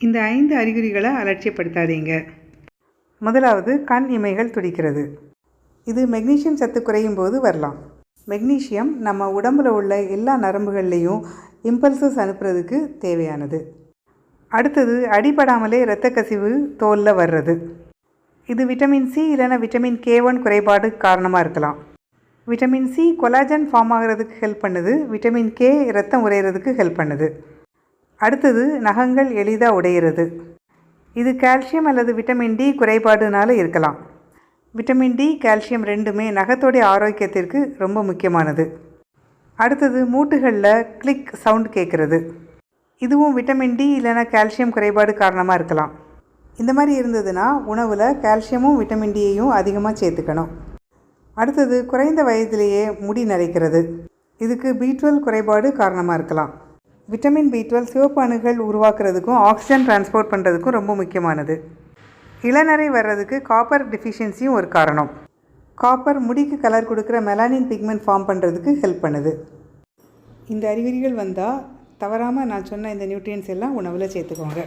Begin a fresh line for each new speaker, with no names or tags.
இந்த 5 அறிகுறிகளை அலட்சியப்படுத்தாதீங்க. முதலாவது, கண் இமைகள் துடிக்கிறது. இது மெக்னீசியம் சத்து குறையும் போது வரலாம். மெக்னீசியம் நம்ம உடம்பில் உள்ள எல்லா நரம்புகள்லேயும் இம்பல்சஸ் அனுப்புறதுக்கு தேவையானது. அடுத்தது, அடிபடாமலே இரத்த கசிவு தோலில் வர்றது. இது விட்டமின் சி இல்லைன்னா விட்டமின் K1 குறைபாடு காரணமாக இருக்கலாம். விட்டமின் சி கொலாஜன் ஃபார்ம் ஆகிறதுக்கு ஹெல்ப் பண்ணுது. விட்டமின் K இரத்தம் உறையிறதுக்கு ஹெல்ப் பண்ணுது. அடுத்தது, நகங்கள் எளிதாக உடையிறது. இது கால்சியம் அல்லது விட்டமின் டி குறைபாடுனால இருக்கலாம். விட்டமின் டி, கால்சியம் ரெண்டுமே நகத்தோடைய ஆரோக்கியத்திற்கு ரொம்ப முக்கியமானது. அடுத்தது, மூட்டுகளில் கிளிக் சவுண்ட் கேட்குறது. இதுவும் விட்டமின் டி இல்லைன்னா கால்சியம் குறைபாடு காரணமாக இருக்கலாம். இந்த மாதிரி இருந்ததுன்னா உணவில் கால்சியமும் விட்டமின் டியையும் அதிகமாக சேர்த்துக்கணும். அடுத்தது, குறைந்த வயதிலேயே முடி நரைக்கிறது. இதுக்கு B12 குறைபாடு காரணமாக இருக்கலாம். விட்டமின் B12 சிவப்பு அணுகள் உருவாக்குறதுக்கும் ஆக்சிஜன் டிரான்ஸ்போர்ட் பண்ணுறதுக்கும் ரொம்ப முக்கியமானது. இளநரை வர்றதுக்கு காப்பர் டெஃபிஷியன்சியும் ஒரு காரணம். காப்பர் முடிக்கு கலர் கொடுக்குற மெலானின் பிக்மெண்ட் ஃபார்ம் பண்ணுறதுக்கு ஹெல்ப் பண்ணுது. இந்த அறிகுறிகள் வந்தால் தவறாமல் நான் சொன்ன இந்த நியூட்ரியன்ஸ் எல்லாம் உணவில் சேர்த்துக்கோங்க.